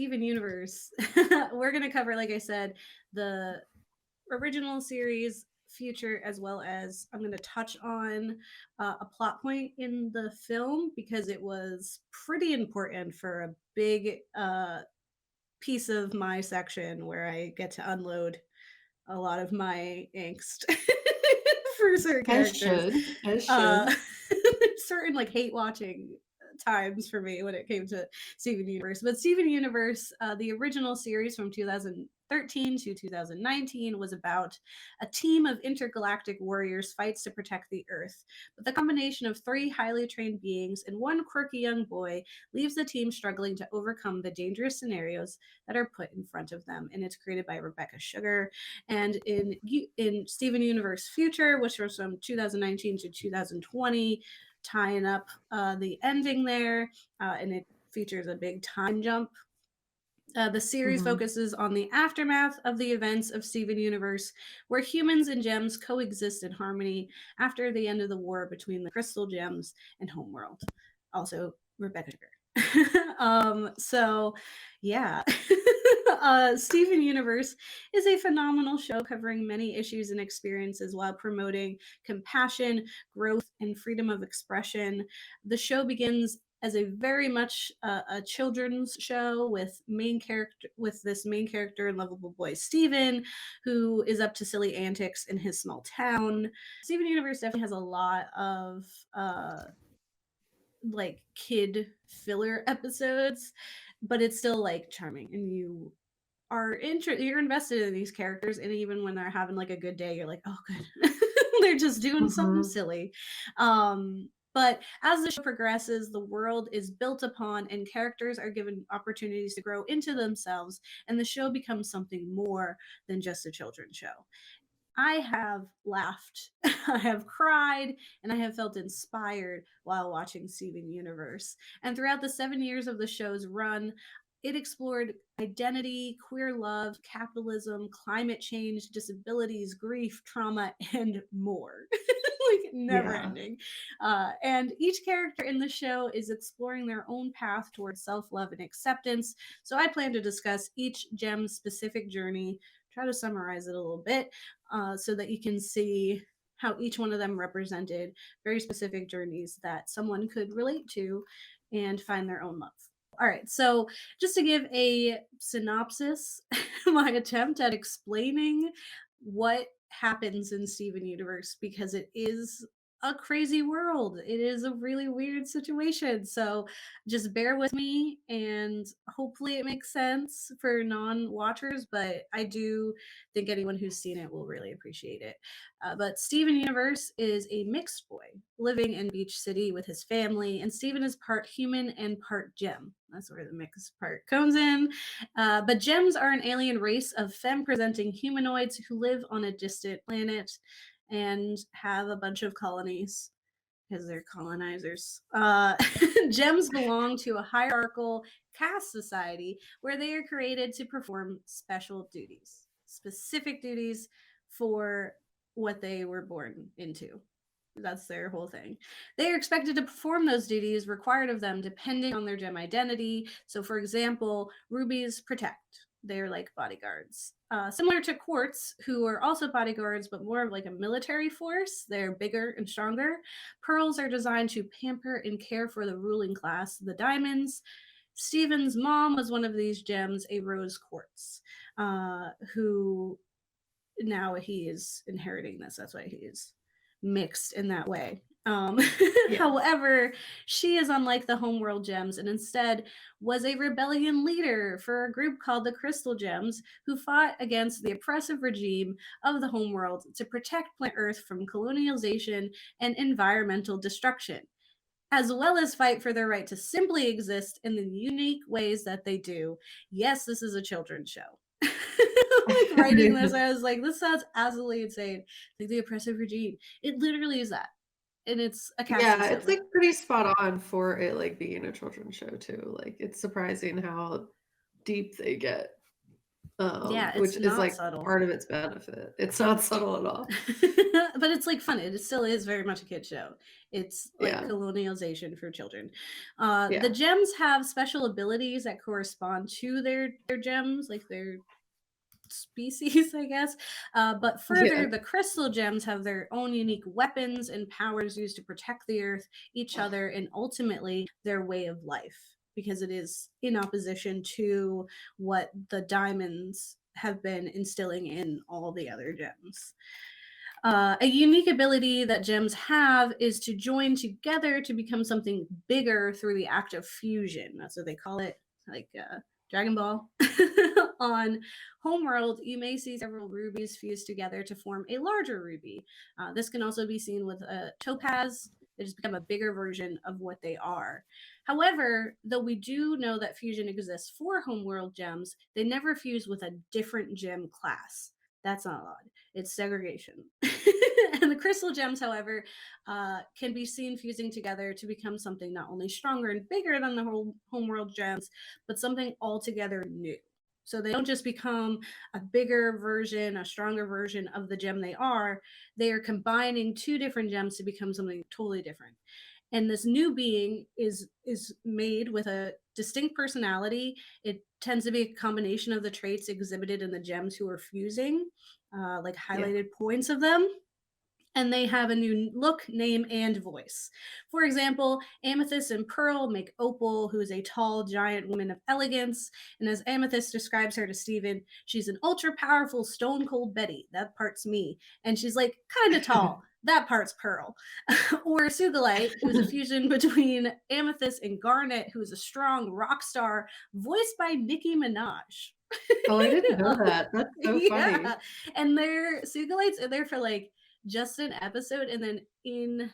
Steven Universe, we're going to cover, like I said, the original series, future, as well as I'm going to touch on a plot point in the film because it was pretty important for a big piece of my section where I get to unload a lot of my angst for certain As characters. should, as Uh, should. certain like hate watching times for me when it came to Steven Universe. But Steven Universe, the original series from 2013 to 2019, was about a team of intergalactic warriors fights to protect the Earth. But the combination of three highly trained beings and one quirky young boy leaves the team struggling to overcome the dangerous scenarios that are put in front of them. And it's created by Rebecca Sugar. And in Steven Universe Future, which was from 2019 to 2020, tying up the ending there, and it features a big time jump. The series Mm-hmm. focuses on the aftermath of the events of Steven Universe, where humans and gems coexist in harmony after the end of the war between the Crystal Gems and Homeworld. Also, Rebecca Sugar. So, yeah. Steven Universe is a phenomenal show covering many issues and experiences while promoting compassion, growth, and freedom of expression. The show begins as a very much a children's show with this main character and lovable boy Steven, who is up to silly antics in his small town. Steven Universe definitely has a lot of like kid filler episodes, but it's still like charming, and you're invested in these characters, and even when they're having like a good day, you're like, oh good. They're just doing something Mm-hmm. silly. But as the show progresses, the world is built upon and characters are given opportunities to grow into themselves, and the show becomes something more than just a children's show. I have laughed, I have cried, and I have felt inspired while watching Steven Universe. And throughout the 7 years of the show's run, it explored identity, queer love, capitalism, climate change, disabilities, grief, trauma, and more. Like never Yeah. ending. And each character in the show is exploring their own path towards self love and acceptance. So I plan to discuss each gem's specific journey, try to summarize it a little bit, so that you can see how each one of them represented very specific journeys that someone could relate to and find their own love. All right, so just to give a synopsis, my attempt at explaining what happens in Steven Universe, because it is a crazy world. It is a really weird situation. So just bear with me, and hopefully it makes sense for non-watchers, but I do think anyone who's seen it will really appreciate it. But Steven Universe is a mixed boy living in Beach City with his family, and Steven is part human and part gem. That's where the mixed part comes in. But gems are an alien race of femme presenting humanoids who live on a distant planet and have a bunch of colonies because they're colonizers. Gems belong to a hierarchical caste society where they are created to perform special duties, specific duties for what they were born into. That's their whole thing. They are expected to perform those duties required of them depending on their gem identity. So, for example, rubies protect. They're like bodyguards. Similar to quartz, who are also bodyguards, but more of like a military force. They're bigger and stronger. Pearls are designed to pamper and care for the ruling class, the diamonds. Steven's mom was one of these gems, a rose quartz, who now he is inheriting this. That's why he is mixed in that way. Yeah. However, she is unlike the homeworld gems and instead was a rebellion leader for a group called the Crystal Gems who fought against the oppressive regime of the homeworld to protect planet Earth from colonialization and environmental destruction, as well as fight for their right to simply exist in the unique ways that they do. Yes, this is a children's show. Like writing this, I was like, this sounds absolutely insane. Like the oppressive regime. It literally is that. And it's a casting Yeah, it's silver. like pretty spot on for it like being a children's show too. Like it's surprising how deep they get. Yeah, it's which is, not like, subtle. part of its benefit. It's not subtle at all. But it's like fun. It still is very much a kid show. It's like Yeah, colonialization for children. The yeah, gems have special abilities that correspond to their gems, like their species, I guess. But yeah. further, the crystal gems have their own unique weapons and powers used to protect the earth, each other, and ultimately their way of life, because it is in opposition to what the diamonds have been instilling in all the other gems. A unique ability that gems have is to join together to become something bigger through the act of fusion. That's what they call it, like Dragon Ball. On Homeworld, you may see several rubies fused together to form a larger ruby. This can also be seen with a topaz. They just become a bigger version of what they are. However, though we do know that fusion exists for Homeworld gems, they never fuse with a different gem class. That's not allowed. It's segregation. And the crystal gems, however, can be seen fusing together to become something not only stronger and bigger than the whole homeworld gems, but something altogether new. So they don't just become a bigger version, a stronger version of the gem they are combining two different gems to become something totally different. And this new being is made with a distinct personality. It tends to be a combination of the traits exhibited in the gems who are fusing, like Yeah. highlighted points of them, and they have a new look, name, and voice. For example, Amethyst and Pearl make Opal, who is a tall, giant woman of elegance. And as Amethyst describes her to Steven, she's an ultra powerful, stone cold Betty. That part's me. And she's like, kind of tall. That part's Pearl. Or Sugalite, who's a fusion between Amethyst and Garnet, who is a strong rock star, voiced by Nicki Minaj. Oh, I didn't know that. That's so funny. Yeah. And they're Sugalites are there for like just an episode, and then in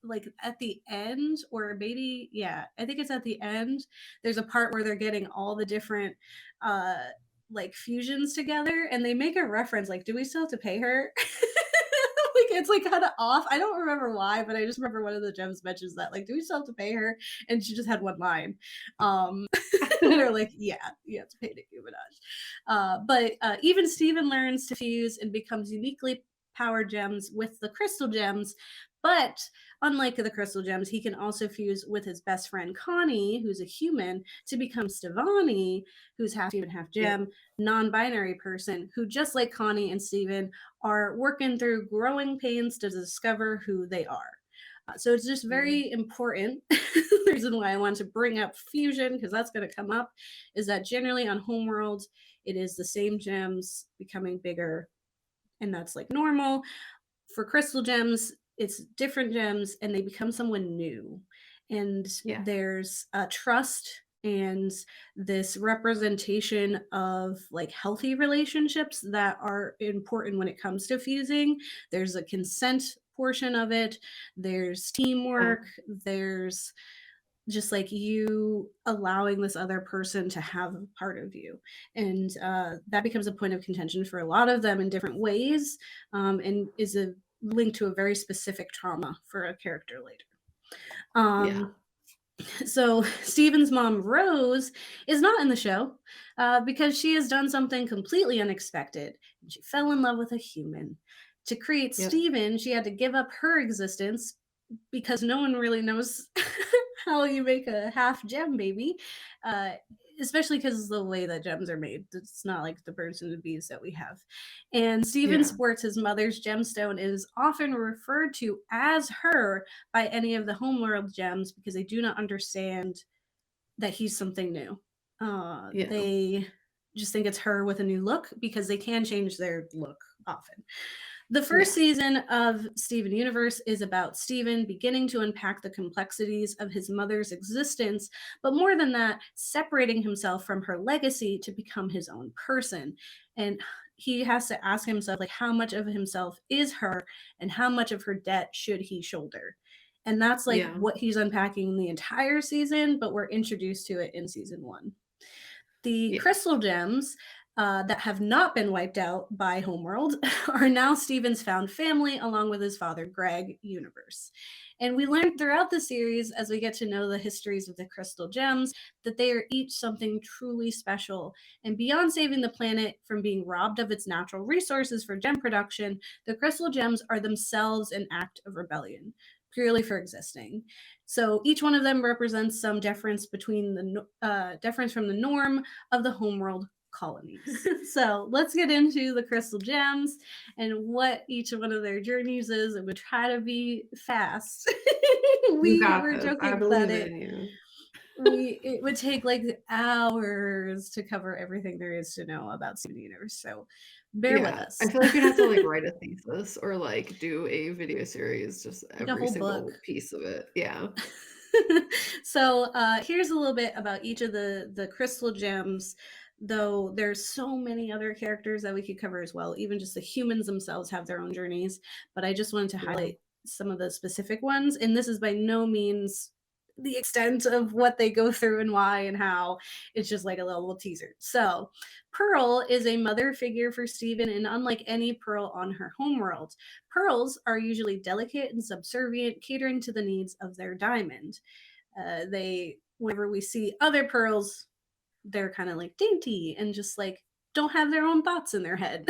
like at the end, or maybe yeah, I think it's at the end, there's a part where they're getting all the different uh like fusions together, and they make a reference like, do we still have to pay her? Like it's like kind of off. I don't remember why, but I just remember one of the gems mentions that like, do we still have to pay her? And she just had one line. They're like, yeah, you have to pay Nicki Minaj. But even Steven learns to fuse and becomes uniquely power gems with the crystal gems. But unlike the crystal gems, he can also fuse with his best friend Connie, who's a human, to become Stevani, who's half human, half Yeah, gem, non binary person, who, just like Connie and Steven, are working through growing pains to discover who they are. So it's just yeah, very important. The reason why I want to bring up fusion, because that's going to come up, is that generally on Homeworld, it is the same gems becoming bigger, and that's like normal. For crystal gems, it's different gems and they become someone new. And yeah, there's a trust and this representation of like healthy relationships that are important when it comes to fusing. There's a consent portion of it, there's yeah, teamwork, there's just like you allowing this other person to have a part of you, and that becomes a point of contention for a lot of them in different ways, and is a link to a very specific trauma for a character later. yeah, So Steven's mom, Rose, is not in the show because she has done something completely unexpected, and she fell in love with a human. To create yep, Steven, she had to give up her existence because no one really knows how you make a half gem baby, uh, especially because the way that gems are made. It's not like the birds and the bees that we have. And Steven yeah, sports his mother's gemstone, is often referred to as her by any of the homeworld gems because they do not understand that he's something new. yeah, They just think it's her with a new look because they can change their look often. The first yeah, season of Steven Universe is about Steven beginning to unpack the complexities of his mother's existence, but more than that, separating himself from her legacy to become his own person. And he has to ask himself, like, how much of himself is her and how much of her debt should he shoulder? And that's like yeah, what he's unpacking the entire season, but we're introduced to it in season one. The yeah, crystal gems, that have not been wiped out by Homeworld are now Steven's found family, along with his father, Greg Universe. And we learn throughout the series, as we get to know the histories of the crystal gems, that they are each something truly special. And beyond saving the planet from being robbed of its natural resources for gem production, the crystal gems are themselves an act of rebellion, purely for existing. So each one of them represents some difference between difference from the norm of the homeworld colonies. So let's get into the crystal gems and what each one of their journeys is, and we try to be fast. You We got were this. I joking that believe in you. it would take like hours to cover everything there is to know about Steven Universe. So bear with Yeah, I us. feel like you'd have to, like, write a thesis or, like, do a video series, just Like a every whole book. single piece of it. Yeah. So here's a little bit about each of the crystal gems, though there's so many other characters that we could cover as well. Even just the humans themselves have their own journeys, but I just wanted to Yeah. highlight some of the specific ones, and this is by no means the extent of what they go through and why and how. It's just like a little teaser. So Pearl is a mother figure for Steven, and unlike any Pearl on her homeworld, pearls are usually delicate and subservient, catering to the needs of their diamond. Whenever we see other pearls, they're kind of like dainty and just like don't have their own thoughts in their head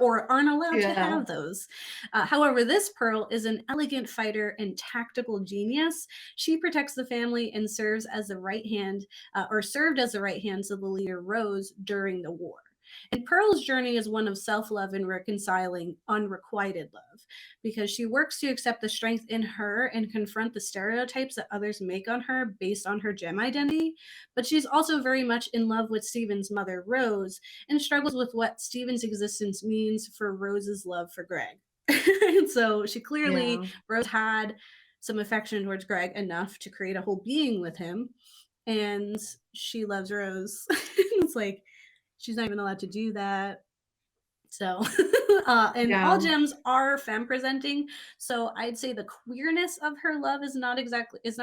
or aren't allowed to Yeah. have those. However, this pearl is an elegant fighter and tactical genius. She protects the family and serves as the right hand, or served as the right hand to the leader Rose during the war. And Pearl's journey is one of self love and reconciling unrequited love, because she works to accept the strength in her and confront the stereotypes that others make on her based on her gem identity. But she's also very much in love with Steven's mother, Rose, and struggles with what Steven's existence means for Rose's love for Greg. And so she clearly, Yeah. Rose had some affection towards Greg enough to create a whole being with him, and she loves Rose. It's like she's not even allowed to do that. So, and all Yeah. gems are femme presenting. So I'd say the queerness of her love is not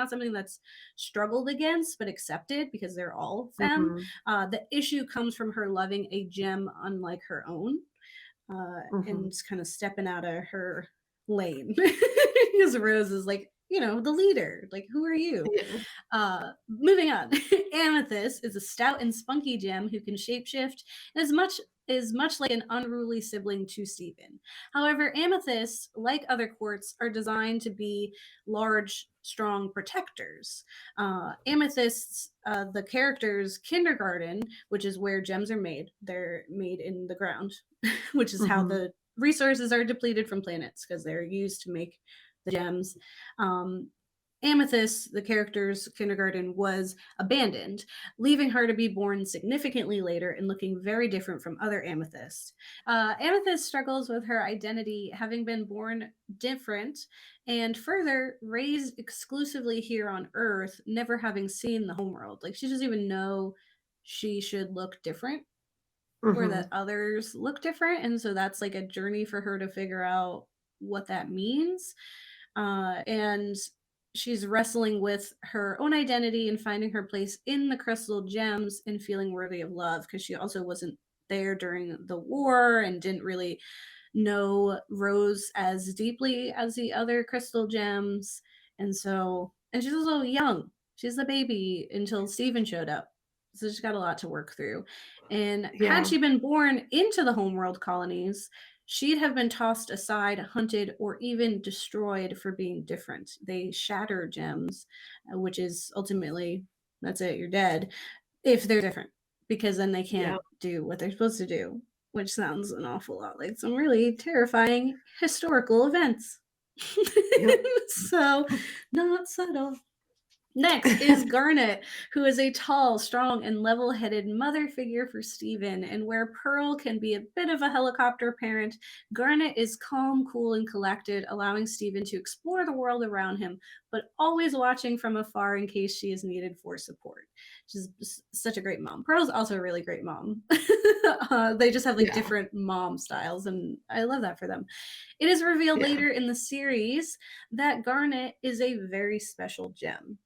something that's struggled against, but accepted because they're all femme. Mhm. The issue comes from her loving a gem unlike her own, and Mhm. kind of stepping out of her lane. Because Rose is like, the leader. Like, who are you? Yeah. Moving on. Amethyst is a stout and spunky gem who can shapeshift and is much like an unruly sibling to Stephen. However, amethysts, like other quartz, are designed to be large, strong protectors. Amethysts, the characters' kindergarten, which is where gems are made, they're made in the ground, which is how Mhm. the resources are depleted from planets because they're used to make the gems. Um, Amethyst, the character's kindergarten, was abandoned, leaving her to be born significantly later and looking very different from other Amethysts. Amethyst struggles with her identity, having been born different and further raised exclusively here on Earth, never having seen the homeworld. Like, she doesn't even know she should look different or that Mhm. others look different. And so that's like a journey for her to figure out what that means. And she's wrestling with her own identity and finding her place in the crystal gems and feeling worthy of love, because she also wasn't there during the war and didn't really know Rose as deeply as the other crystal gems. And she's also young. She's a baby until Steven showed up. So she's got a lot to work through. And had Yeah. she been born into the homeworld colonies, she'd have been tossed aside, hunted, or even destroyed for being different. They shatter gems, which is ultimately, that's it, you're dead if they're different, because then they Yeah. can't do what they're supposed to do, which sounds an awful lot like some really terrifying historical events. Yep. So, not subtle. Next is Garnet, who is a tall, strong, and level headed mother figure for Steven. And where Pearl can be a bit of a helicopter parent, Garnet is calm, cool, and collected, allowing Steven to explore the world around him, but always watching from afar in case she is needed for support. She's such a great mom. Pearl's also a really great mom. They just have like Yeah. different mom styles, and I love that for them. It is revealed Yeah. later in the series that Garnet is a very special gem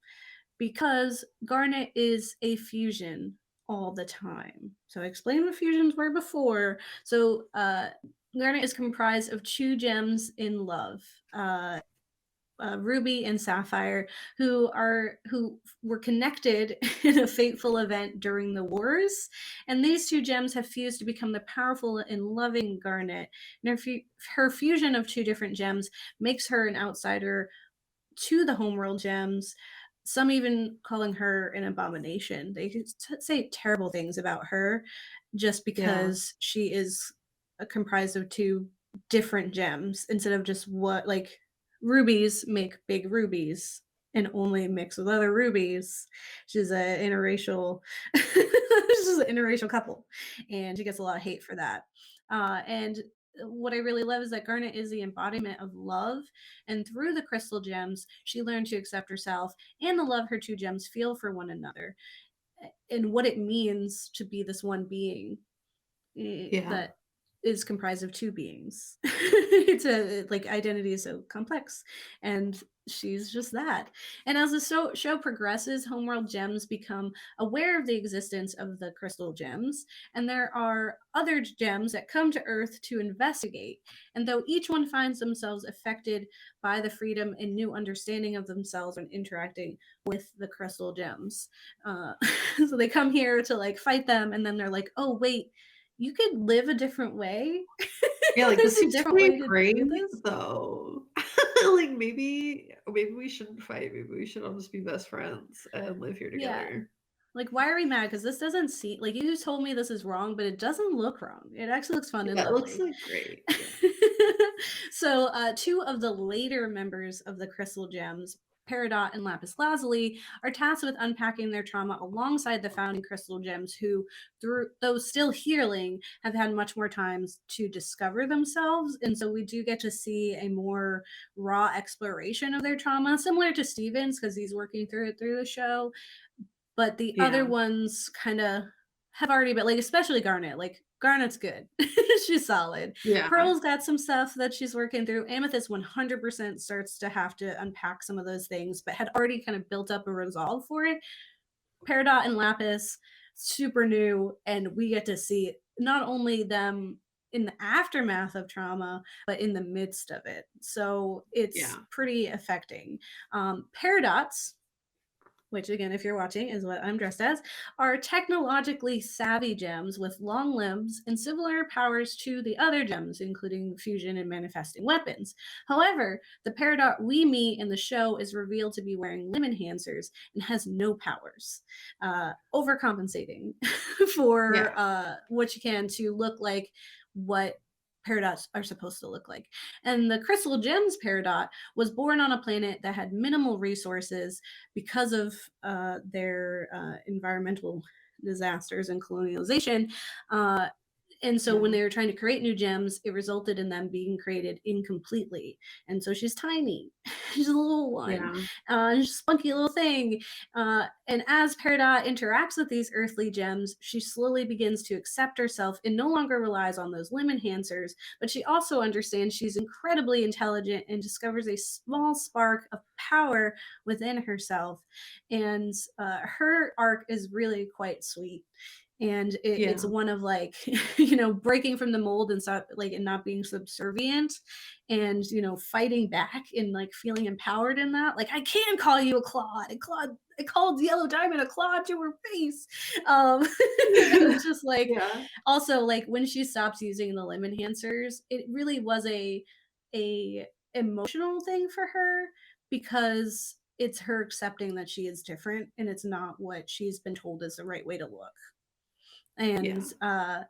because Garnet is a fusion all the time. So I explained what fusions were before. So garnet is comprised of two gems in love. Ruby and Sapphire, who were connected in a fateful event during the wars, and these two gems have fused to become the powerful and loving Garnet. And her fusion of two different gems makes her an outsider to the homeworld gems. Some even calling her an abomination. They say terrible things about her just Yeah. because she is comprised of two different gems instead of just what like rubies make big rubies and only mix with other rubies. She's a interracial she's an interracial couple and she gets a lot of hate for that. And what I really love is that Garnet is the embodiment of love, and through the crystal gems, she learned to accept herself and the love her two gems feel for one another and what it means to be this one being Yeah. that is comprised of two beings. It's a like identity is so complex, and she's just that. And as the show progresses, Homeworld gems become aware of the existence of the crystal gems, and there are other gems that come to Earth to investigate. And though each one finds themselves affected by the freedom and new understanding of themselves when interacting with the crystal gems, uh, so they come here to like fight them, and then they're like, "Oh wait, you could live a different way. Yeah, like, There's this a seems different pretty way to great, do this." though. Like, maybe we shouldn't fight, maybe we should all just be best friends and live here Yeah. together. Like, why are we mad? Because this doesn't seem like you just told me this is wrong, but it doesn't look wrong. It actually looks fun and Yeah, it looks, lovely. like, great, yeah. So, two of the later members of the Crystal Gems, Peridot and Lapis Lazuli, are tasked with unpacking their trauma alongside the founding Crystal Gems, who, through though still healing, have had much more times to discover themselves. And so we do get to see a more raw exploration of their trauma, similar to Stevens, because he's working through it through the show. But the other Yeah. ones kinda have already been like, especially Garnet, like, Garnet's good. She's solid. Yeah. Pearl's got some stuff that she's working through. Amethyst 100% starts to have to unpack some of those things, but had already kind of built up a resolve for it. Peridot and Lapis, super new, and we get to see not only them in the aftermath of trauma, but in the midst of it. So, it's Yeah. pretty affecting. Paradots, which again, if you're watching, is what I'm dressed as, are technologically savvy gems with long limbs and similar powers to the other gems, including fusion and manifesting weapons. However, the Peridot we meet in the show is revealed to be wearing limb enhancers and has no powers, overcompensating for Yeah. what you can to look like what Peridots are supposed to look like. And the Crystal Gems Peridot was born on a planet that had minimal resources because of their environmental disasters and colonialization. Uh, and so when Yeah. they were trying to create new gems, it resulted in them being created incompletely. And so she's tiny. She's a little one. Yeah. She's a spunky little thing. And as Peridot interacts with these earthly gems, she slowly begins to accept herself and no longer relies on those limb enhancers, but she also understands she's incredibly intelligent and discovers a small spark of power within herself. And her arc is really quite sweet. And it's Yeah. one of like breaking from the mold and stop like and not being subservient and fighting back and like feeling empowered in that, like, I can call you a Claude, I called Yellow Diamond a Claude to her face. And it's just like, Yeah. also like when she stops using the limb enhancers, it really was a emotional thing for her because it's her accepting that she is different and it's not what she's been told is the right way to look. And Yeah.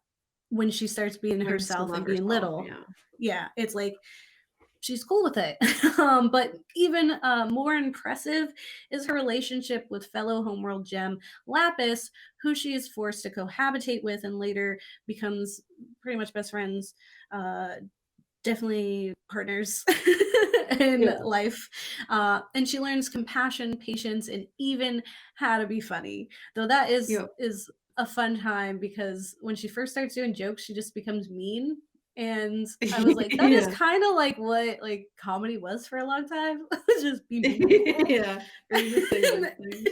when she starts being Learns to herself and love being herself, little, yeah. yeah, it's like she's cool with it. But even more impressive is her relationship with fellow homeworld gem Lapis, who she is forced to cohabitate with and later becomes pretty much best friends, definitely partners in Yeah. life. And she learns compassion, patience, and even how to be funny. Though that is Yep. is a fun time because when she first starts doing jokes, she just becomes mean. And I was like, that is Yeah. kind of like what like comedy was for a long time. Just be mean. Yeah, you're just saying And nice things.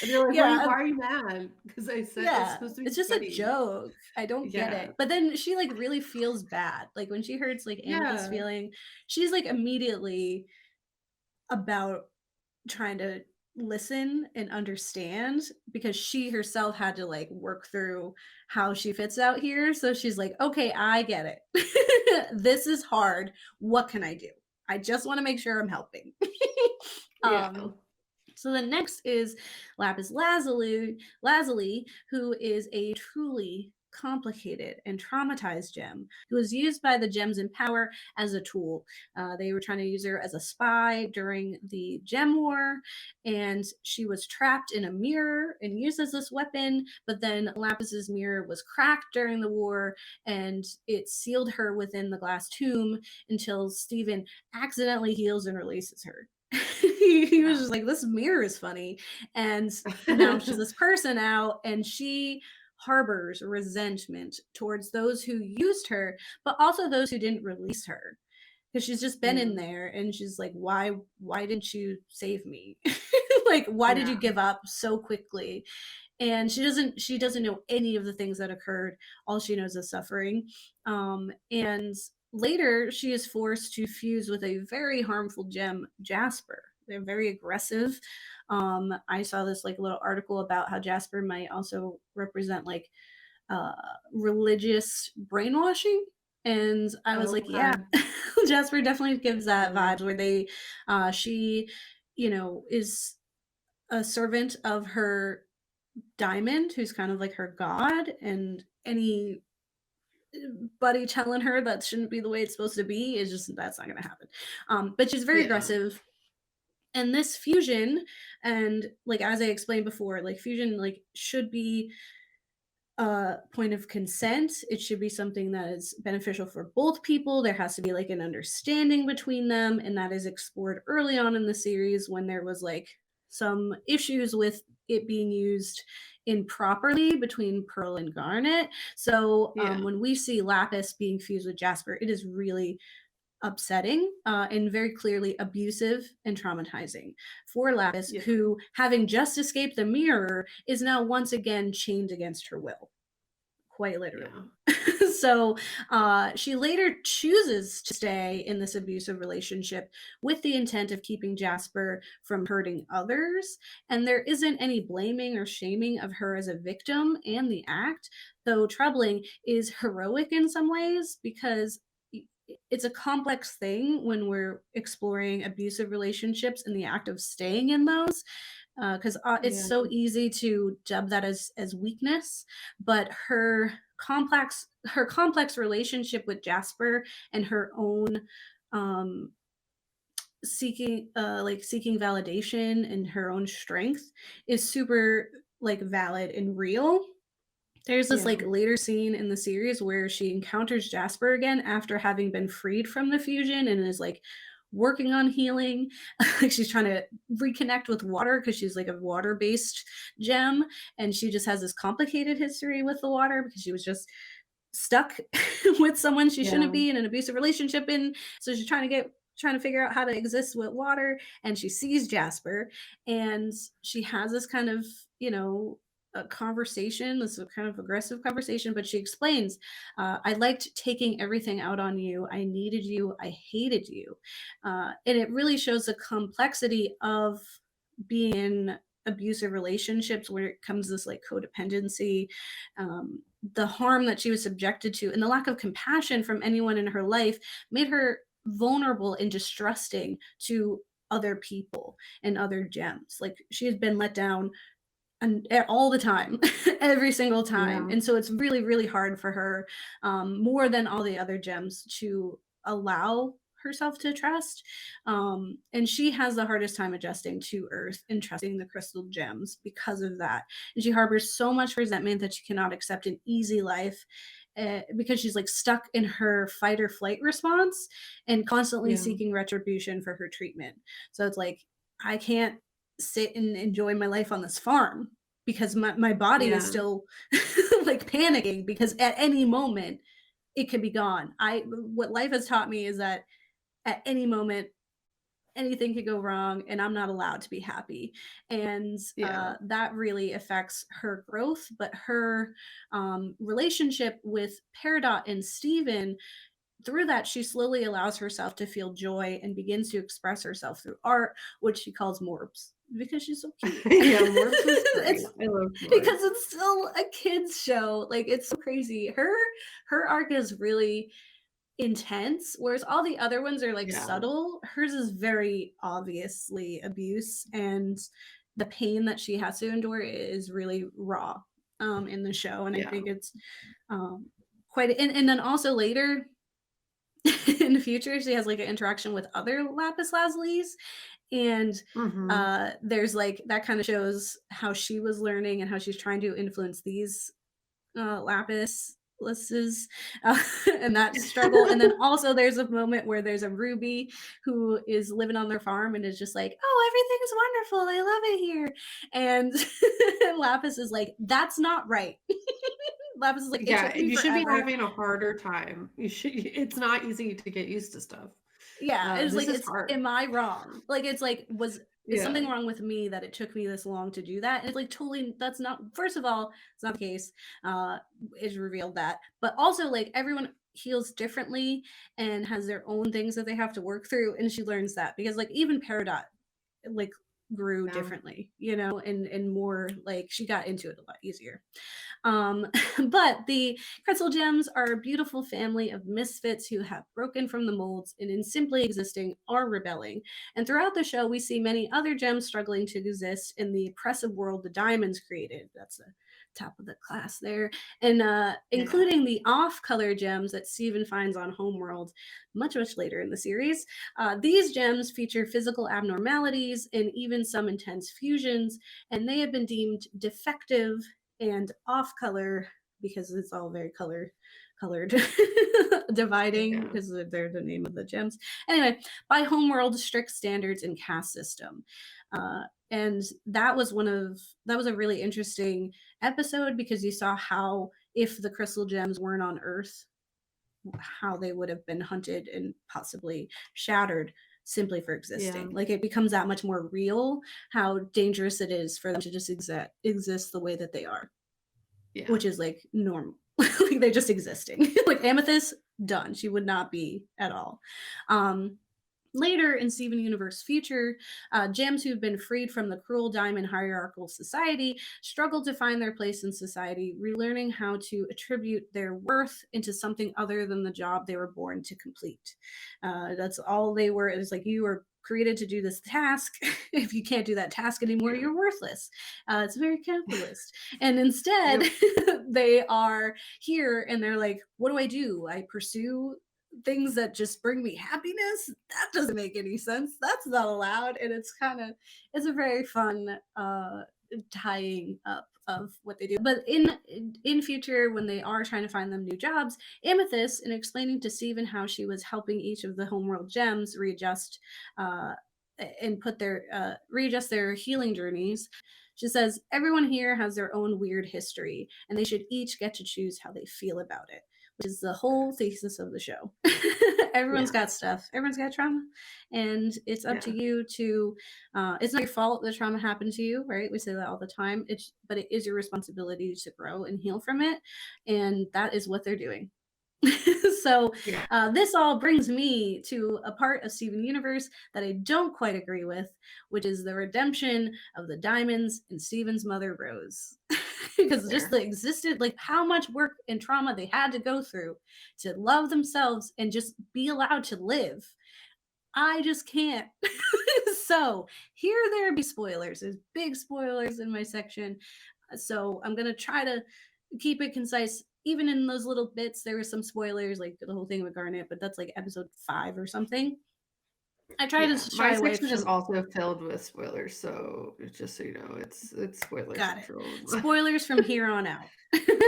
And you're like, yeah, why are you mad? Because I said it's yeah, supposed to be it's just a funny." joke. I don't get Yeah. it. But then she like really feels bad. Like when she hurts like Amethyst Yeah. feeling, she's like immediately about trying to listen and understand because she herself had to like work through how she fits out here. So she's like, okay, I get it. This is hard. What can I do? I just want to make sure I'm helping. Yeah. um, so the next is Lapis Lazuli, who is a truly complicated and traumatized gem who was used by the gems in power as a tool. They were trying to use her as a spy during the gem war, and she was trapped in a mirror and used as this weapon. But then Lapis's mirror was cracked during the war, and it sealed her within the glass tomb until Stephen accidentally heals and releases her. He was Yeah. just like, this mirror is funny. And now she's this person out, and she harbors resentment towards those who used her, but also those who didn't release her. Because she's just been Yeah. in there and she's like, why didn't you save me? Like, why did you Yeah. give up so quickly? And she doesn't know any of the things that occurred. All she knows is suffering. And later she is forced to fuse with a very harmful gem, Jasper. They're very aggressive. I saw this like little article about how Jasper might also represent like uh religious brainwashing, and I was like, yeah. Okay. Jasper definitely gives that Yeah. vibes where they she is a servant of her Diamond, who's kind of like her god, and anybody telling her that shouldn't be the way it's supposed to be is just that's not going to happen. But she's very Yeah. aggressive, and this fusion, and like as I explained before, like fusion like should be a point of consent. It should be something that is beneficial for both people. There has to be like an understanding between them, and that is explored early on in the series when there was like some issues with it being used improperly between Pearl and Garnet. So Yeah. when we see Lapis being fused with Jasper, it is really upsetting and very clearly abusive and traumatizing for Lapis, Yeah. who, having just escaped the mirror, is now once again chained against her will, quite Yeah. literally. So she later chooses to stay in this abusive relationship with the intent of keeping Jasper from hurting others. And there isn't any blaming or shaming of her as a victim, and the act, though troubling, is heroic in some ways because it's a complex thing when we're exploring abusive relationships and the act of staying in those, because it's Yeah. so easy to dub that as weakness. But her complex relationship with Jasper and her own um seeking validation and her own strength is super like valid and real. There's this like Yeah. later scene in the series where she encounters Jasper again after having been freed from the fusion and is like working on healing. Like she's trying to reconnect with water because she's like a water-based gem, and she just has this complicated history with the water because she was just stuck with someone she shouldn't Yeah. be in an abusive relationship in. So she's trying to figure out how to exist with water, and she sees Jasper, and she has this kind of, a conversation, this kind of aggressive conversation, but she explains, I liked taking everything out on you. I needed you. I hated you. And it really shows the complexity of being in abusive relationships where it comes this like codependency, the harm that she was subjected to, and the lack of compassion from anyone in her life made her vulnerable and distrusting to other people and other gems. Like she has been let down and all the time, every single time. Yeah. And so it's really, really hard for her, more than all the other gems, to allow herself to trust. And she has the hardest time adjusting to Earth and trusting the crystal gems because of that. And she harbors so much resentment that she cannot accept an easy life. Because she's like stuck in her fight or flight response and constantly Yeah. seeking retribution for her treatment. So it's like, I can't sit and enjoy my life on this farm because my body is Yeah. still like panicking because at any moment it can be gone. I what life has taught me is that at any moment anything could go wrong and I'm not allowed to be happy. And Yeah. that really affects her growth. But her relationship with Peridot and Steven, through that, she slowly allows herself to feel joy and begins to express herself through art, which she calls Morbs because she's so cute. Yeah, Morbs is great. It's I love because Morbs. it's still a kids show. Like it's so crazy. Her arc is really intense, whereas all the other ones are like Yeah, subtle. Hers is very obviously abuse, and the pain that she has to endure is really raw in the show. And I yeah. think it's um, quite. And then also later in the future, she has like an interaction with other lapis lazulis, and Mhm. there's like that kind of shows how she was learning and how she's trying to influence these lapis lisses and that struggle. And then also there's a moment where there's a ruby who is living on their farm and is just like, oh, everything's wonderful, I love it here. And lapis is like, that's not right. Lapis is like, it Yeah, took me you should be forever. having a harder time. You should it's not easy to get used to stuff. Yeah, it's This like, is it's, hard. am I wrong? Like, it's like, is Yeah, something wrong with me that it took me this long to do that? And it's like, totally, that's not, first of all, it's not the case. Uh, it's revealed that. But also, like, everyone heals differently and has their own things that they have to work through. And she learns that because, like, even Peridot, like, grew yeah, differently, and more like she got into it a lot easier. um, but the Pretzel Gems are a beautiful family of misfits who have broken from the molds and, in simply existing, are rebelling. And throughout the show, we see many other gems struggling to exist in the oppressive world the diamonds created. That's the top of the class there. And yeah, including the off color gems that Steven finds on Homeworld much later in the series. These gems feature physical abnormalities and even some intense fusions, and they have been deemed defective and off color because it's all very colored dividing yeah, because they're the name of the gems. Anyway, by Homeworld's strict standards and caste system. And that was a really interesting episode because you saw how, if the crystal gems weren't on Earth, how they would have been hunted and possibly shattered simply for yeah, existing. Like, it becomes that much more real how dangerous it is for them to just exist the way that they are, yeah, which is like normal. Like, they're just existing. Like Amethyst, done. She would not be at all. Um, Later in Steven Universe Future, gems who've been freed from the cruel diamond hierarchical society struggle to find their place in society, relearning how to attribute their worth into something other than the job they were born to complete. That's all they were. It's like, you were created to do this task. If you can't do that task anymore, yeah. you're worthless. It's very capitalist. And instead, Yep, they are here and they're like, what do? I pursue things that just bring me happiness? That doesn't make any sense. That's not allowed. And it's a very fun tying up of what they do. But in future, when they are trying to find them new jobs, Amethyst, in explaining to Steven how she was helping each of the homeworld gems readjust uh and put their readjust their healing journeys, she says everyone here has their own weird history and they should each get to choose how they feel about it, which is the whole thesis of the show. Everyone's yeah, got stuff, everyone's got trauma, and it's up to yeah, you to it's not your fault that trauma happened to you, right? We say that all the time. But it is your responsibility to grow and heal from it, and that is what they're doing. So yeah, this all brings me to a part of Steven Universe that I don't quite agree with, which is the redemption of the diamonds and Steven's mother Rose. Because just fair. the existed, like, how much work and trauma they had to go through to love themselves and just be allowed to live. I just can't. So here there be spoilers. There's big spoilers in my section. So I'm gonna try to keep it concise. Even in those little bits, there were some spoilers, like the whole thing with Garnet, but that's like episode 5 or something. I try to Yeah, my shy away section is from. also filled with spoilers, so just so you know, it's spoiler Got it. central. Spoilers from here on out.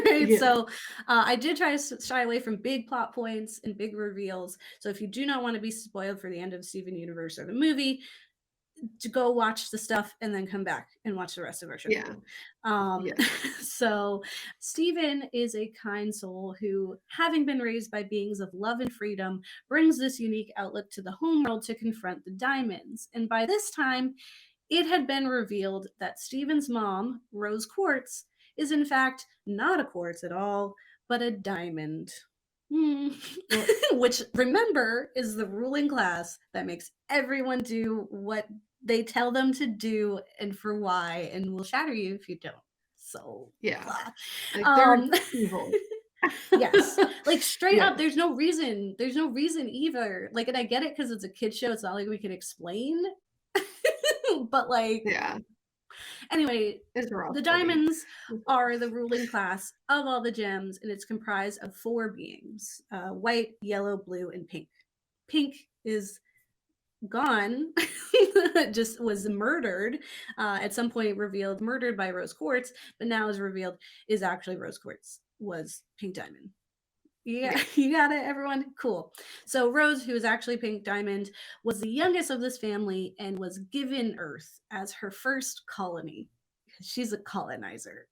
Right? Yeah, So I did try to shy away from big plot points and big reveals. So if you do not want to be spoiled for the end of Steven Universe or the movie, to go watch the stuff and then come back and watch the rest of our show Yeah. too. Um, Yeah. so Stephen is a kind soul who, having been raised by beings of love and freedom, brings this unique outlook to the homeworld to confront the diamonds. And by this time, it had been revealed that Stephen's mom, Rose Quartz, is in fact not a quartz at all, but a diamond. Hmm. Yep. Which, remember, is the ruling class that makes everyone do what they tell them to do and for why, and will shatter you if you don't. So, Yeah. blah. Like, they're Um, evil. yes, like straight up, Yeah. there's no reason. There's no reason either. Like, and I get it because it's a kid show. It's not like we can explain, but like, Yeah. anyway, It's raw the funny. diamonds are the ruling class of all the gems, and it's comprised of four beings: white, yellow, blue, and pink. Pink is gone, just was murdered, at some point revealed, murdered by Rose Quartz, but now is revealed is actually Rose Quartz was Pink Diamond. Yeah, Yeah. you got it, everyone. Cool. So Rose, who is actually Pink Diamond, was the youngest of this family and was given Earth as her first colony. She's a colonizer.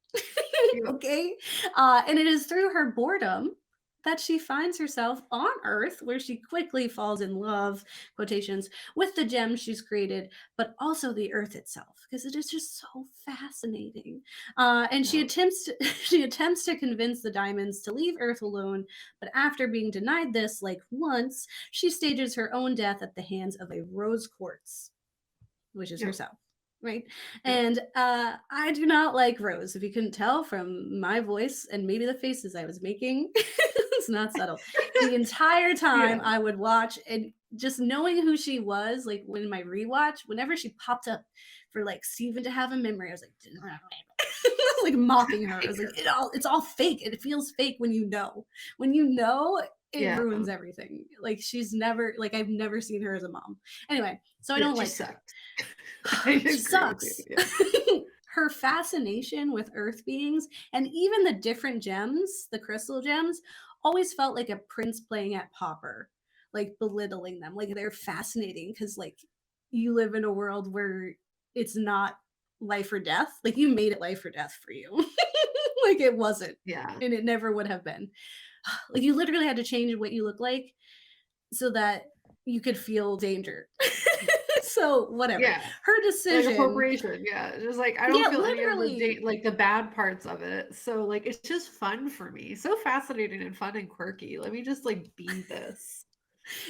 Yep. Okay. And it is through her boredom that she finds herself on Earth, where she quickly falls in love, quotations, with the gems she's created, but also the Earth itself, because it is just so fascinating. And she Yeah. attempts to, she attempts to convince the diamonds to leave Earth alone, but after being denied this like once, she stages her own death at the hands of a rose quartz, which is Yep. herself. Right. Yep. And I do not like Rose, if you couldn't tell from my voice and maybe the faces I was making. It's not subtle. The entire Yeah. time I would watch, and just knowing who she was, like when my rewatch, whenever she popped up for like Steven to have a memory, I was like, like mocking her. I was like, it's all fake. It feels fake when you know. When you know, it Yeah. ruins everything. Like she's never, like I've never seen her as a mom. Anyway, so I Yeah, don't she like her. sucks. I She agree with you. sucks. Yeah. Her fascination with earth beings and even the different gems, the crystal gems, always felt like a prince playing at pauper, like belittling them. Like they're fascinating because like you live in a world where it's not life or death. Like you made it life or death for you. Like it wasn't. Yeah. And it never would have been. Like you literally had to change what you look like so that you could feel danger. So whatever. Yeah. Her Like decision, appropriation, yeah. It's just like I don't yeah, feel any of the literally. like the bad parts of it. So like it's just fun for me. So fascinating and fun and quirky. Let me just like be this.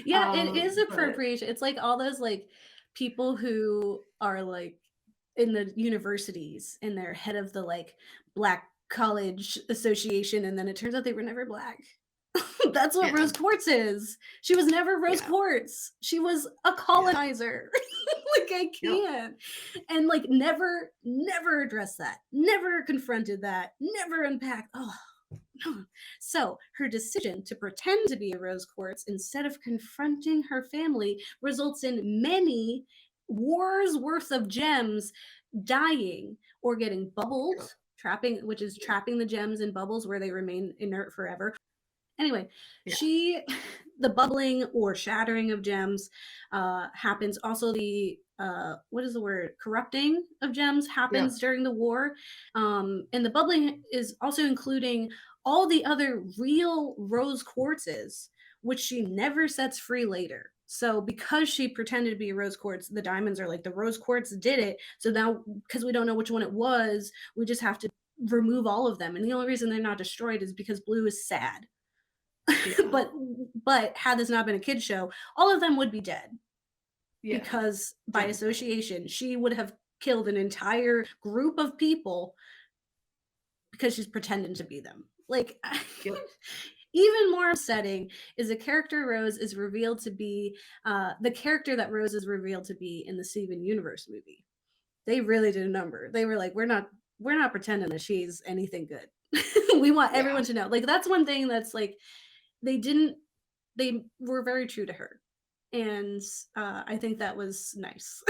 Yeah, it is But appropriation. It's like all those like people who are like in the universities and they're head of the like black college association, and then it turns out they were never black. That's what yeah. Rose Quartz is. She was never Rose Yeah. Quartz. She was a Yeah. colonizer. Like I Yep. can't. And like never addressed that. Never confronted that. Never unpacked. Oh, so, her decision to pretend to be a rose quartz instead of confronting her family results in many wars worth of gems dying or getting bubbled, Yep. trapping, which is Yeah. trapping the gems in bubbles where they remain inert forever. Anyway, Yeah. she, the bubbling or shattering of gems happens. Also, the what is the word? Corrupting of gems Yep. happens during the war, and the bubbling is also including all the other real rose quartzes, which she never sets free later. So because she pretended to be a rose quartz, the diamonds are like the rose quartz did it. So now, because we don't know which one it was, we just have to remove all of them. And the only reason they're not destroyed is because blue is sad. Yeah. but had this not been a kid show, all of them would be dead Yeah. because by Genocide. association, she would have killed an entire group of people because she's pretending to be them. Like Yep. even more upsetting is the character Rose is revealed to be the character that Rose is revealed to be in the Steven Universe movie. They really did a number. They were like, we're not pretending that she's anything good. We want Yeah. everyone to know. Like that's one thing that's like they didn't they were very true to her, and I think that was nice.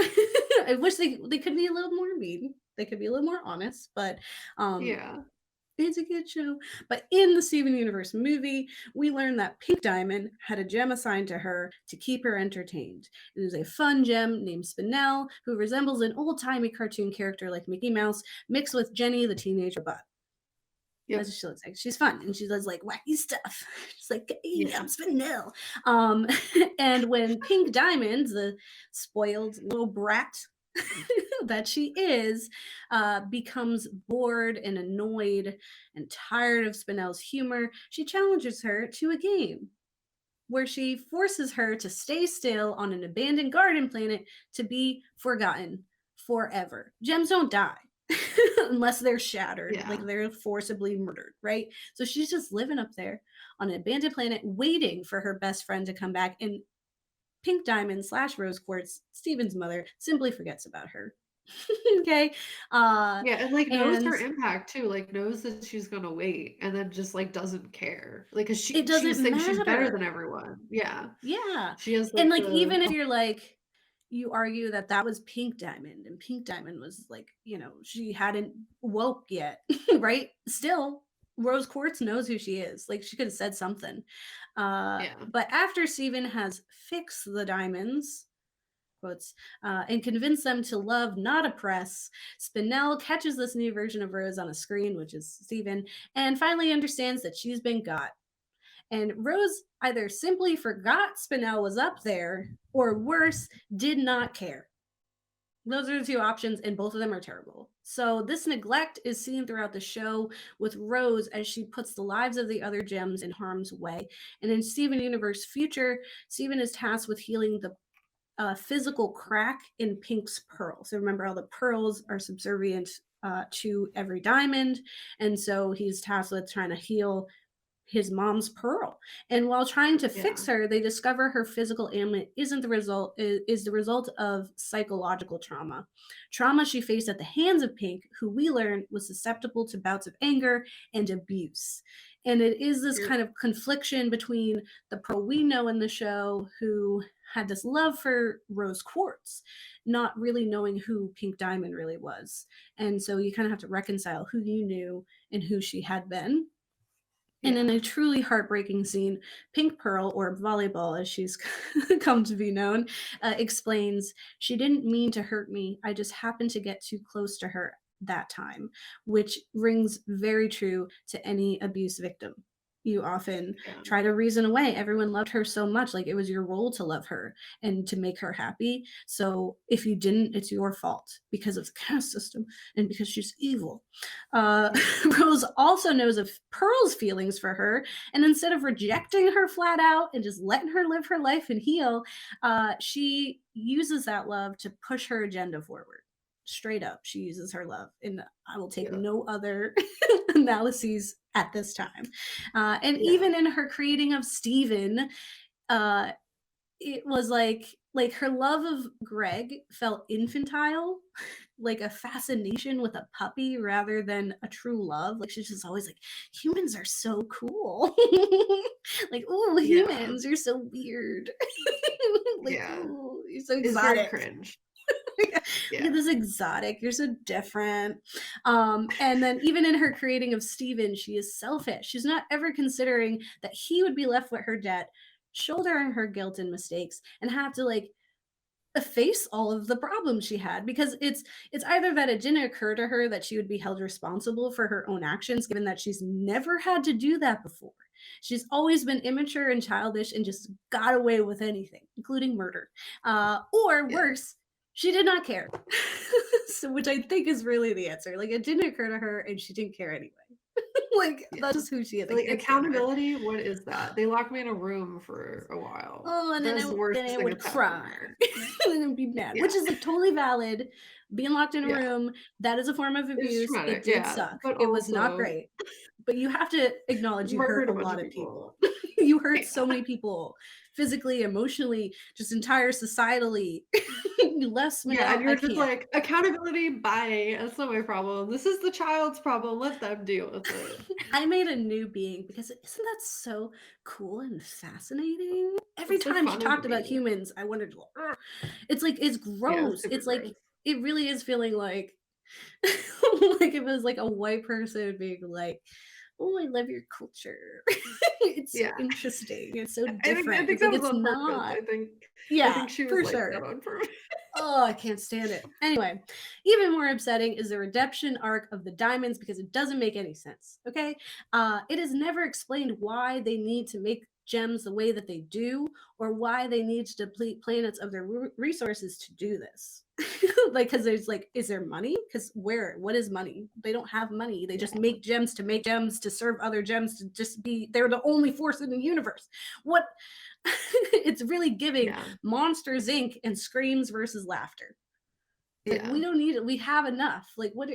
I wish they could be a little more mean. They could be a little more honest, but um, Yeah. It's a good show. But in the Steven Universe movie, we learn that Pink Diamond had a gem assigned to her to keep her entertained. It is a fun gem named Spinel, who resembles an old timey cartoon character like Mickey Mouse, mixed with Jenny the teenage robot. That's Yep. what she looks like. She's fun and she does like wacky stuff. She's like, hey, Yeah. I'm Spinel. Um, and when Pink Diamond, the spoiled little brat that she is, becomes bored and annoyed and tired of Spinel's humor, she challenges her to a game where she forces her to stay still on an abandoned garden planet to be forgotten forever. Gems don't die unless they're shattered, like Yeah. they're forcibly murdered, right? So she's just living up there on an abandoned planet, waiting for her best friend to come back. And Pink Diamond slash Rose Quartz, Steven's mother, simply forgets about her. Okay. Yeah, and, like, knows And her impact too, like, knows that she's gonna wait, and then just, like, doesn't care. Like, 'cause it she doesn't thinks she's better than matter. everyone. Yeah. Yeah. She has, And like, like even if the you're like you argue that that was Pink Diamond and Pink Diamond was like, she hadn't woke yet, right? Still Rose Quartz knows who she is. Like she could have said something. yeah. But after Steven has fixed the diamonds, quotes, and convinced them to love, not oppress, Spinel catches this new version of Rose on a screen, which is Steven, and finally understands that she's been got. And Rose either simply forgot Spinel was up there, or worse, did not care. Those are the two options, and both of them are terrible. So, this neglect is seen throughout the show with Rose as she puts the lives of the other gems in harm's way. And in Steven Universe Future, Steven is tasked with healing the physical crack in Pink's pearl. So, remember, all the pearls are subservient to every diamond. And so, he's tasked with trying to heal his mom's pearl. And while trying to fix Yeah. her, they discover her physical ailment isn't the result is the result of psychological trauma. Trauma she faced at the hands of Pink, who we learn was susceptible to bouts of anger and abuse. And it is this Yep. kind of confliction between the Pearl we know in the show, who had this love for Rose Quartz, not really knowing who Pink Diamond really was. And so you kind of have to reconcile who you knew and who she had been. And in Yeah. a truly heartbreaking scene, Pink Pearl, or Volleyball as she's come to be known, explains, she didn't mean to hurt me. I just happened to get too close to her that time, which rings very true to any abuse victim. You often Yeah. try to reason away. Everyone loved her so much. Like it was your role to love her and to make her happy. So if you didn't, it's your fault because of the caste system and because she's evil. Uh, Yeah. Rose also knows of Pearl's feelings for her, and instead of rejecting her flat out and just letting her live her life and heal, she uses that love to push her agenda forward. Straight up, she uses her love, and I will take Yeah. no other analyses at this time. And Yeah. even in her creating of Steven, uh, it was like her love of Greg felt infantile, like a fascination with a puppy rather than a true love. Like she's just always like, humans are so cool. Like, oh, Yeah. humans, you're so weird. Like, Yeah. oh, you're so It's very exotic. cringe. Look at Yeah. this exotic. You're so different. And then even in her creating of Steven, she is selfish. She's not ever considering that he would be left with her debt, shouldering her guilt and mistakes, and have to like efface all of the problems she had, because it's either that it didn't occur to her that she would be held responsible for her own actions, given that she's never had to do that before. She's always been immature and childish and just got away with anything, including murder. Or Yeah. worse, she did not care. So, which I think is really the answer. Like it didn't occur to her and she didn't care anyway. Like Yeah. that's just who she is. Like Like, didn't care to her. accountability, what is that? They locked me in a room for a while. Oh, and That is the worst then I thing would that's happened cry there. and then be mad, Yeah. which is like totally valid. Being locked in a Yeah. room, that is a form of It's abuse. traumatic, It did yeah, suck. but It was not also great. But you have to acknowledge you hurt murdered a a bunch lot of of people. people. You hurt so Yeah. many people physically, emotionally, just entire societally. You left Yeah, and Manel, I you're just can't. like, "Accountability, bye. That's not my problem. This is the child's problem. Let them deal with it." I made a new being because isn't that so cool and fascinating? Every It's so time she fun as a talked about being. humans, I wanted to. It's like it's Yeah, gross. super It's like gross. it really is feeling like. Like if it was like a white person being like, "Oh, I love your culture. It's so Yeah. interesting. It's so I different." think It's that like was it's on purpose. not. I Yeah, think she was for like that sure. on purpose. Oh, I can't stand it. Anyway, even more upsetting is the redemption arc of the diamonds because it doesn't make any sense. Okay. It is never explained why they need to make gems the way that they do or why they need to deplete planets of their resources to do this. Like, because there's like, is there money? Because where? What is money? They don't have money. They just Yeah. make gems to serve other gems to just be, they're the only force in the universe. What? It's really giving Yeah. Monsters Inc. and Screams versus Laughter. It's like Yeah. we don't need it. We have enough. Like what?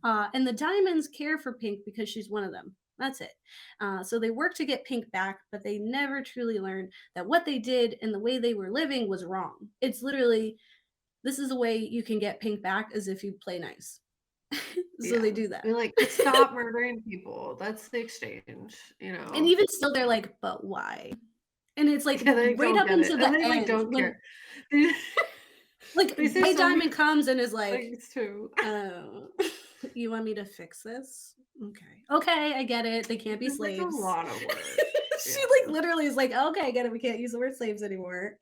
And the Diamonds care for Pink because she's one of them. That's it. So they work to get Pink back, but they never truly learn that what they did and the way they were living was wrong. It's literally this is the way you can get Pink back as if you play nice. So Yeah. they do that. They're like, just stop murdering people. That's the exchange, you And know? even still, they're like, but why? And it's like Yeah, they right don't up get it. into And the they like end don't when care. They, like they say White so many Diamond comes and is like, things too. "Oh, you want me to fix this? Okay. Okay, I get it. They can't be It's like a slaves." lot of work. She, Yeah. like, literally is like, "Okay, I get it. We can't use the word slaves anymore."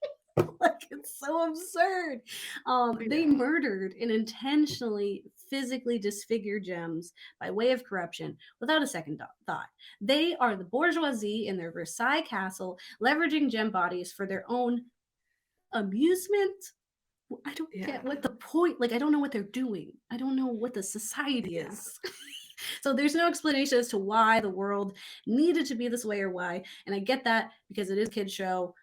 Like, it's so absurd. They Yeah. murdered and intentionally physically disfigured gems by way of corruption without a second thought. They are the bourgeoisie in their Versailles castle, leveraging gem bodies for their own amusement. I don't Yeah. get what the point, like, I don't know what they're doing. I don't know what the society Yeah. is. So there's no explanation as to why the world needed to be this way or why. And I get that because it is a kid show,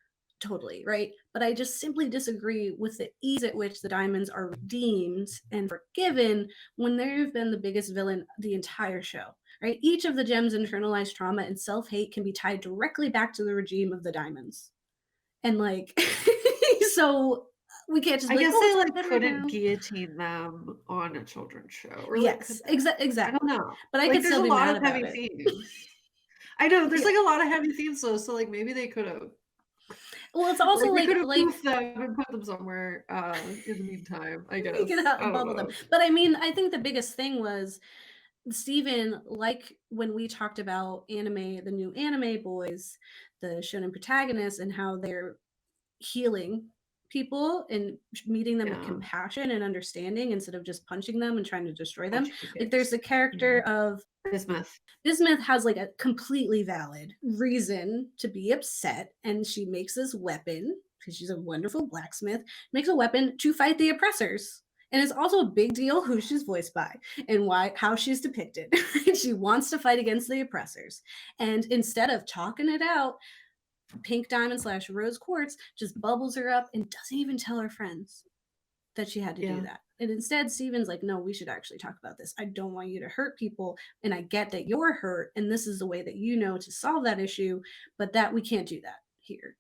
totally, right? But I just simply disagree with the ease at which the diamonds are redeemed and forgiven when they've been the biggest villain the entire show. Right? Each of the gems' internalized trauma and self-hate can be tied directly back to the regime of the diamonds. And like so we can't just I be like, guess oh, they it's all like good right couldn't now. guillotine them on a children's show. Or like could Yes, they? I don't exactly. know. But I Like could there's still a be lot mad of about heavy it. themes. I know there's Yeah. like a lot of heavy themes though, so like maybe they could have Well, it's also like we could have like poofed them and put them somewhere in the meantime, I we can guess. I don't bubble them. know. But I mean, I think the biggest thing was Steven, like when we talked about anime, the new anime boys, the shonen protagonists, and how they're healing people and meeting them with Yeah. compassion and understanding instead of just punching them and trying to destroy them. Watching Like kids. there's the character Yeah. of Bismuth. Bismuth has like a completely valid reason to be upset, and she makes this weapon because she's a wonderful blacksmith, makes a weapon to fight the oppressors. And it's also a big deal who she's voiced by and why how she's depicted. She wants to fight against the oppressors. And instead of talking it out, Pink Diamond slash Rose Quartz just bubbles her up and doesn't even tell her friends that she had to do Yeah. that. And instead, Steven's like, no, we should actually talk about this. I don't want you to hurt people. And I get that you're hurt. And this is the way that you know to solve that issue, but that we can't do that here.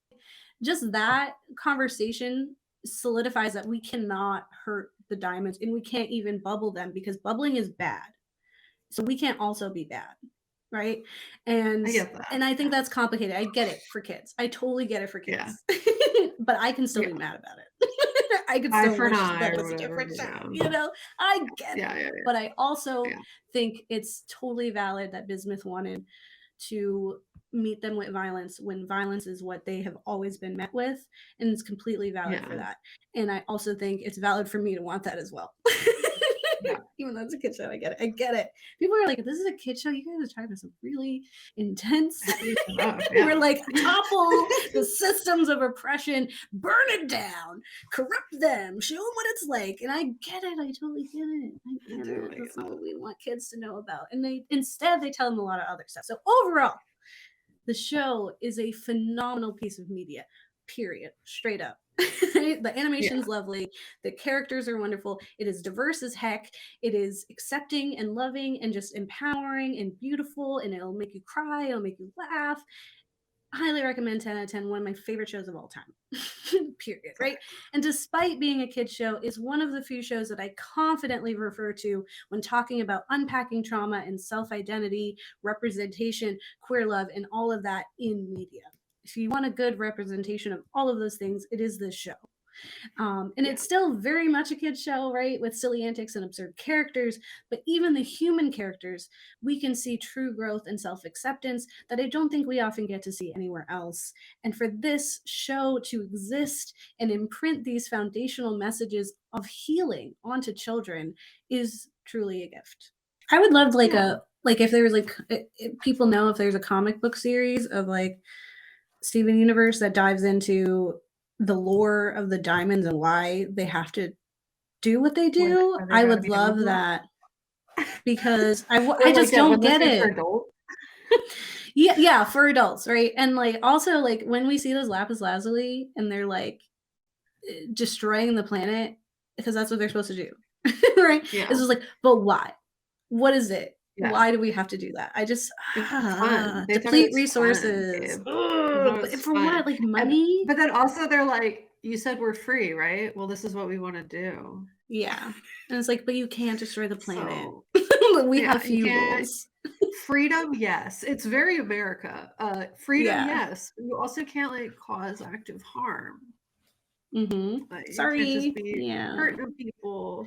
Just that conversation solidifies that we cannot hurt the diamonds and we can't even bubble them because bubbling is bad. So we can't also be bad, right? And I get that. and I think Yeah. that's complicated. I get it for kids. I totally get it for Yeah. kids. But I can still Yeah. be mad about it. I could Eye still for an wish eye that it or was a whatever. different show, Yeah. you know? I get Yeah, it. yeah, But I also yeah. think it's totally valid that Bismuth wanted to meet them with violence when violence is what they have always been met with. And it's completely valid for Yeah. that. And I also think it's valid for me to want that as well. Yeah. Even though it's a kid show, I get it. I get it. People are like, if this is a kid show, you guys are talking about some really intense. Heavy stuff. We're Yeah. like, topple the systems of oppression, burn it down, corrupt them, show them what it's like. And I get it. I totally get it. I I get do. it. I That's get not that. what we want kids to know about. And they instead they tell them a lot of other stuff. So overall, the show is a phenomenal piece of media, period, straight up. The Yeah. animation's lovely. The characters are wonderful. It is diverse as heck. It is accepting and loving and just empowering and beautiful. And it'll make you cry. It'll make you laugh. Highly recommend 10 out of 10. One of my favorite shows of all time. Period. Right. Exactly. And despite being a kid's show, is one of the few shows that I confidently refer to when talking about unpacking trauma and self-identity, representation, queer love, and all of that in media. If you want a good representation of all of those things, it is this show. And Yeah. it's still very much a kid's show, right? With silly antics and absurd characters. But even the human characters, we can see true growth and self acceptance that I don't think we often get to see anywhere else. And for this show to exist and imprint these foundational messages of healing onto children is truly a gift. I would love like Yeah. a like if there was like people know if there's a comic book series of like Steven Universe that dives into the lore of the diamonds and why they have to do what they do, Why they I gotta would be love Amazon? that because Or I like just that don't one that's get made for it. adults? Yeah, yeah, for adults, right? And like also like when we see those lapis lazuli and they're like destroying the planet because that's what they're supposed to do, right? It's Yeah. just like, but why? What is it? Yeah. Why do we have to do that? I just It's fun. They thought it deplete was fun, resources. babe. They thought Ugh, it but was for fun. what? Like money? But then also they're like, "You said we're free, right? Well, this is what we wanna do." Yeah. And it's like, but you can't destroy the planet. So, We yeah, have you few can't rules. freedom, yes. It's very America. Freedom, Yeah. yes. You also can't, like, cause active harm. Mhm. Like, you can't just Sorry. be Yeah. hurting people.